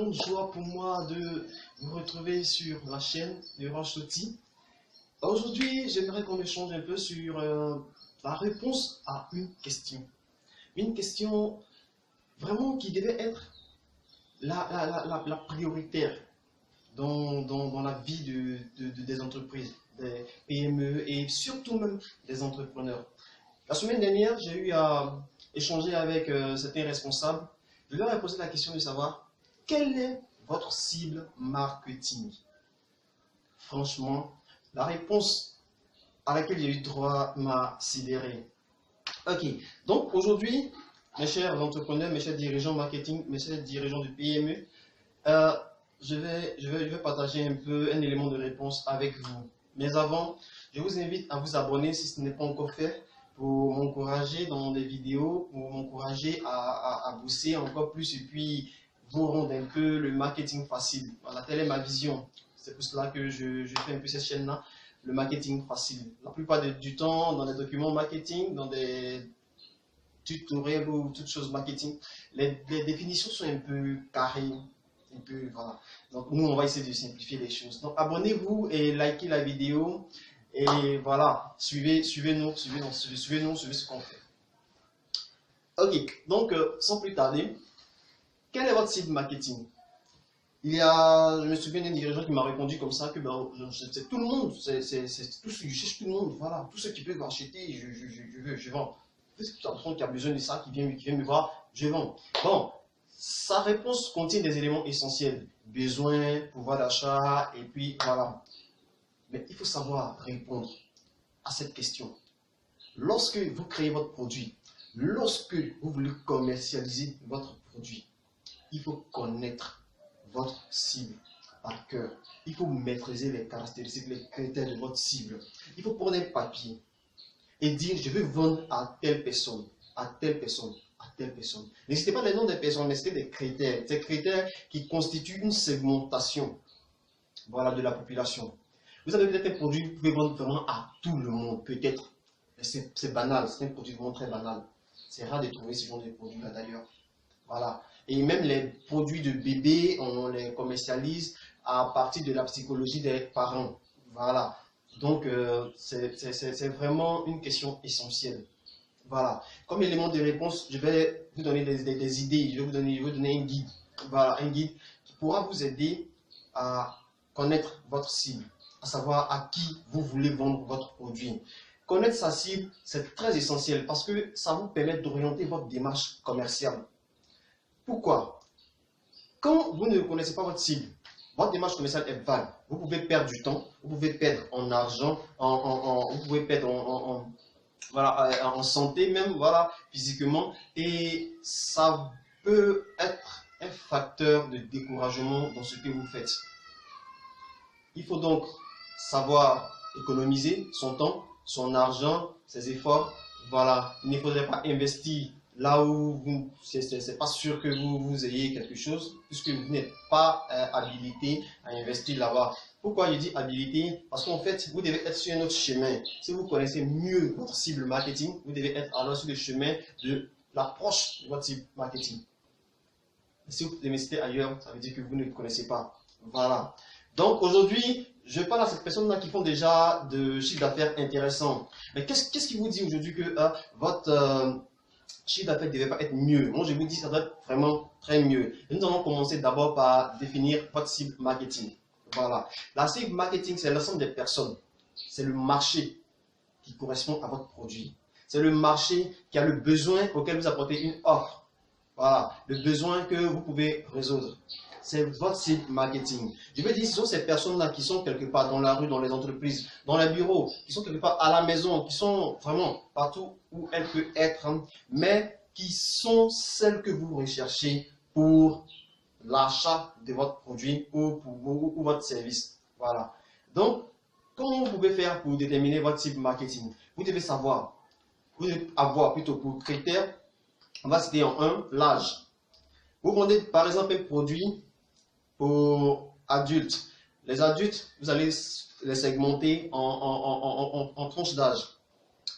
grande joie pour moi de vous retrouver sur la chaîne de Roche Sauti. Aujourd'hui, j'aimerais qu'on échange un peu sur la réponse à une question. Une question vraiment qui devait être la prioritaire dans la vie des entreprises, des PME et surtout même des entrepreneurs. La semaine dernière, j'ai eu à échanger avec certains responsables. Je leur ai posé la question de savoir quelle est votre cible marketing. Franchement, la réponse à laquelle j'ai eu droit m'a sidéré. Ok, donc aujourd'hui, mes chers entrepreneurs, mes chers dirigeants marketing, mes chers dirigeants de PME, je vais partager un peu un élément de réponse avec vous. Mais avant, je vous invite à vous abonner si ce n'est pas encore fait, pour m'encourager dans des vidéos, pour m'encourager à booster encore plus et puis vous rendre un peu le marketing facile. Voilà, telle est ma vision. C'est pour cela que je fais un peu cette chaîne-là, le marketing facile. La plupart du temps, dans les documents marketing, dans des tutoriels ou toutes choses marketing, les définitions sont un peu carrées. Un peu, voilà. Donc nous, on va essayer de simplifier les choses. Donc abonnez-vous et likez la vidéo. Et voilà, suivez-nous, suivez ce qu'on fait. Ok, donc sans plus tarder, quel est votre site marketing? Je me souviens d'un dirigeant qui m'a répondu comme ça que c'est tout le monde, c'est tout ce que je cherche, tout le monde, voilà, tous ceux qui peuvent acheter, je vends. Qu'est-ce que tu apprends qui a besoin de ça, qui vient me voir, je vends. Bon, sa réponse contient des éléments essentiels, besoin, pouvoir d'achat, et puis voilà. Mais il faut savoir répondre à cette question. Lorsque vous créez votre produit, lorsque vous voulez commercialiser votre produit, il faut connaître votre cible par cœur. Il faut maîtriser les caractéristiques, les critères de votre cible. Il faut prendre un papier et dire je veux vendre à telle personne, à telle personne, à telle personne. N'hésitez pas les noms des personnes, mais c'est des critères. Ces critères qui constituent une segmentation, voilà, de la population. Vous avez peut-être un produit que vous pouvez vendre vraiment à tout le monde, peut-être. C'est banal, c'est un produit vraiment très banal. C'est rare de trouver ce genre de produit-là d'ailleurs. Voilà. Et même les produits de bébé, on les commercialise à partir de la psychologie des parents. Voilà. Donc, c'est vraiment une question essentielle. Voilà. Comme élément de réponse, je vais vous donner des idées. Je vais vous donner un guide. Voilà, un guide qui pourra vous aider à connaître votre cible, à savoir à qui vous voulez vendre votre produit. Connaître sa cible, c'est très essentiel parce que ça vous permet d'orienter votre démarche commerciale. Pourquoi? Quand vous ne connaissez pas votre cible, votre démarche commerciale est vague. Vous pouvez perdre du temps, vous pouvez perdre en argent, vous pouvez perdre voilà, en santé même, voilà, physiquement, et ça peut être un facteur de découragement dans ce que vous faites. Il faut donc savoir économiser son temps, son argent, ses efforts. Voilà, il ne faudrait pas investir là où c'est pas sûr que vous ayez quelque chose, puisque vous n'êtes pas habilité à investir là-bas. Pourquoi je dis habilité? Parce qu'en fait, vous devez être sur un autre chemin. Si vous connaissez mieux votre cible marketing, vous devez être alors sur le chemin de l'approche de votre cible marketing. Si vous investissez ailleurs, ça veut dire que vous ne connaissez pas. Voilà. Donc aujourd'hui, je parle à ces personnes-là qui font déjà de chiffre d'affaires intéressant. Mais qu'est-ce qui vous dit aujourd'hui que votre chiffre d'affaires ne devait pas être mieux? Moi, je vous dis que ça doit être vraiment très mieux. Et nous allons commencer d'abord par définir votre cible marketing. Voilà. La cible marketing, c'est l'ensemble des personnes. C'est le marché qui correspond à votre produit. C'est le marché qui a le besoin auquel vous apportez une offre. Voilà. Le besoin que vous pouvez résoudre. C'est votre cible marketing. Je veux dire, ce sont ces personnes-là qui sont quelque part dans la rue, dans les entreprises, dans les bureaux, qui sont quelque part à la maison, qui sont vraiment partout où elles peuvent être, mais qui sont celles que vous recherchez pour l'achat de votre produit ou pour votre service. Voilà. Donc, comment vous pouvez faire pour déterminer votre cible marketing? Vous devez savoir, vous devez avoir plutôt pour critère, on va citer en 1, l'âge. Vous vendez par exemple un produit pour adultes. Les adultes, vous allez les segmenter en tranches d'âge.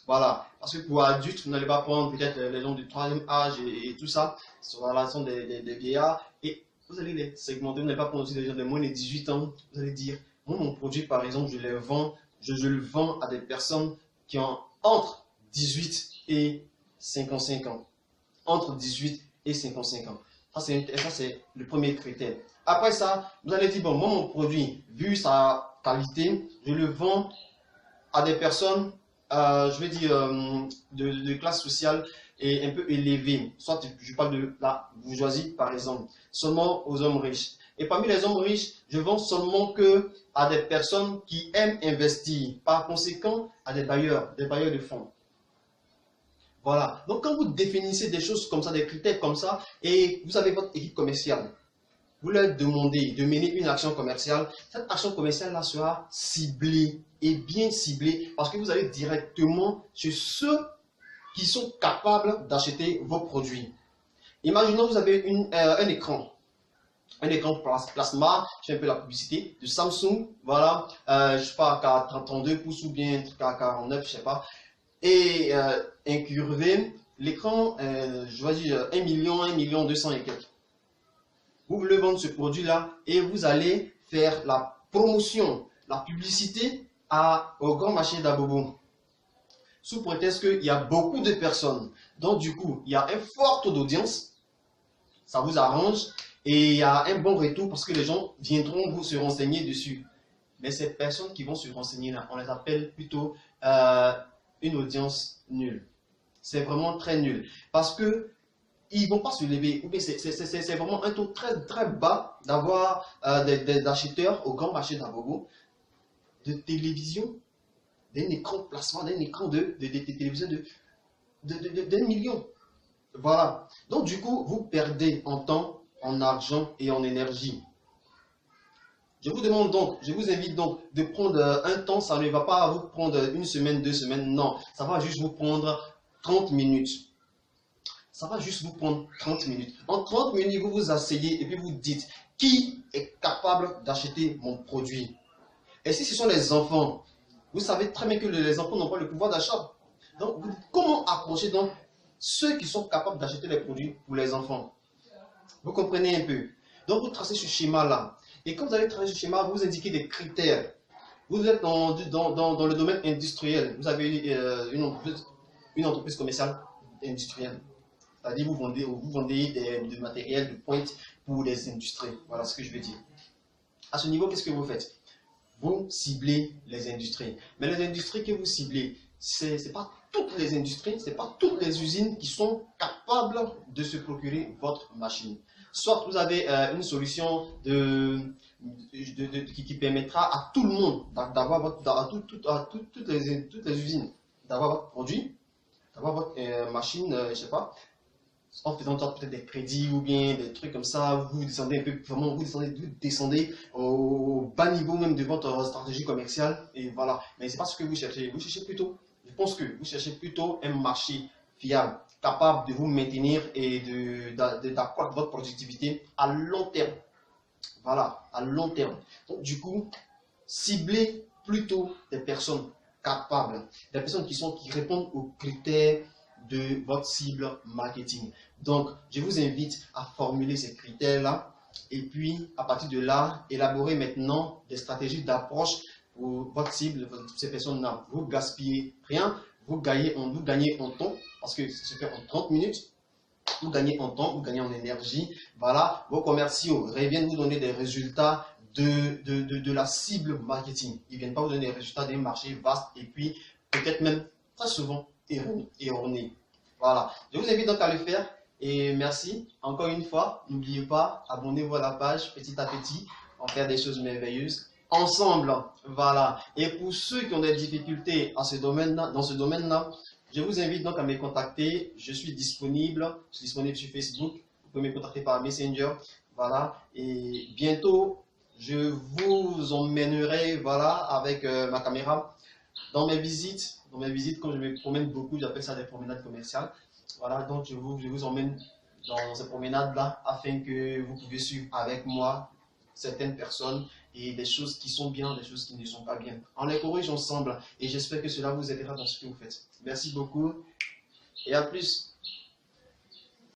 Voilà. Parce que pour adultes, vous n'allez pas prendre peut-être les gens du 3e âge et tout ça. Voilà, ce sont des vieillards. Et vous allez les segmenter. Vous n'allez pas prendre aussi des gens de moins de 18 ans. Vous allez dire, moi, mon produit, par exemple, je le vends à des personnes qui ont entre 18 et 55 ans. Entre 18 et 55 ans. Ça, c'est le premier critère. Après ça, vous allez dire, bon, moi, mon produit, vu sa qualité, je le vends à des personnes, je vais dire, de classe sociale et un peu élevée. Soit je parle de la bourgeoisie, par exemple, seulement aux hommes riches. Et parmi les hommes riches, je vends seulement que à des personnes qui aiment investir. Par conséquent, à des bailleurs de fonds. Voilà. Donc, quand vous définissez des choses comme ça, des critères comme ça, et vous avez votre équipe commerciale, vous leur demandez de mener une action commerciale, cette action commerciale-là sera ciblée et bien ciblée parce que vous allez directement sur ceux qui sont capables d'acheter vos produits. Imaginons que vous avez un écran plasma, je fais un peu la publicité, de Samsung, voilà, je ne sais pas, à 32 pouces ou bien à 49, je ne sais pas, et incurvé, l'écran, je vais dire 1 million 200 et quelques. Vous voulez vendre ce produit-là et vous allez faire la promotion, la publicité au grand marché d'Abobo. Sous prétexte qu'il y a beaucoup de personnes. Donc du coup, il y a un fort taux d'audience. Ça vous arrange. Et il y a un bon retour parce que les gens viendront vous se renseigner dessus. Mais ces personnes qui vont se renseigner là, on les appelle plutôt une audience nulle. C'est vraiment très nul. Parce que ils ne vont pas se lever. C'est vraiment un taux très très bas d'avoir des acheteurs au grand marché d'Abobo de télévision, d'un écran plasma, d'un écran de télévision d'un million. Voilà. Donc du coup, vous perdez en temps, en argent et en énergie. Je vous demande donc, je vous invite donc de prendre un temps, ça ne va pas vous prendre une semaine, 2 semaines, non. Ça va juste vous prendre 30 minutes. Ça va juste vous prendre 30 minutes. En 30 minutes, vous vous asseyez et puis vous dites qui est capable d'acheter mon produit. Et si ce sont les enfants, vous savez très bien que les enfants n'ont pas le pouvoir d'achat. Donc, comment approcher donc ceux qui sont capables d'acheter les produits pour les enfants? Vous comprenez un peu? Donc, vous tracez ce schéma-là. Et quand vous allez tracer ce schéma, vous indiquez des critères. Vous êtes dans le domaine industriel. Vous avez une entreprise commerciale industrielle. C'est-à-dire vous vendez du matériel de pointe pour les industries. Voilà ce que je veux dire. À ce niveau, qu'est-ce que vous faites? Vous ciblez les industries. Mais les industries que vous ciblez, ce n'est pas toutes les industries, ce n'est pas toutes les usines qui sont capables de se procurer votre machine. Soit vous avez une solution qui permettra à tout le monde d'avoir toutes les usines, d'avoir votre produit, d'avoir votre machine, je ne sais pas, en faisant peut-être des crédits ou bien des trucs comme ça, vous descendez un peu, vraiment, vous descendez au bas niveau même de votre stratégie commerciale, et voilà. Mais c'est pas ce que vous cherchez plutôt, je pense que vous cherchez plutôt un marché fiable, capable de vous maintenir et d'accroître votre productivité à long terme. Voilà, à long terme. Donc du coup, ciblez plutôt des personnes capables, des personnes qui répondent aux critères de votre cible marketing. Donc, je vous invite à formuler ces critères-là et puis, à partir de là, élaborer maintenant des stratégies d'approche pour votre cible, ces personnes-là. Vous gaspillez rien, vous gagnez en temps, parce que c'est fait en 30 minutes. Vous gagnez en temps, vous gagnez en énergie. Voilà, vos commerciaux reviennent vous donner des résultats de la cible marketing. Ils ne viennent pas vous donner des résultats d'un marché vaste et puis peut-être même très souvent erroné. Voilà, je vous invite donc à le faire et merci encore une fois. N'oubliez pas, abonnez-vous à la page petit à petit, on fait des choses merveilleuses ensemble. Voilà, et pour ceux qui ont des difficultés dans ce domaine-là, je vous invite donc à me contacter. Je suis disponible sur Facebook. Vous pouvez me contacter par Messenger. Voilà, et bientôt je vous emmènerai, voilà, avec ma caméra dans mes visites. Quand je me promène beaucoup, j'appelle ça des promenades commerciales. Voilà, donc je vous emmène dans ces promenades-là afin que vous pouvez suivre avec moi certaines personnes et des choses qui sont bien, des choses qui ne sont pas bien. On les corrige ensemble et j'espère que cela vous aidera dans ce que vous faites. Merci beaucoup et à plus.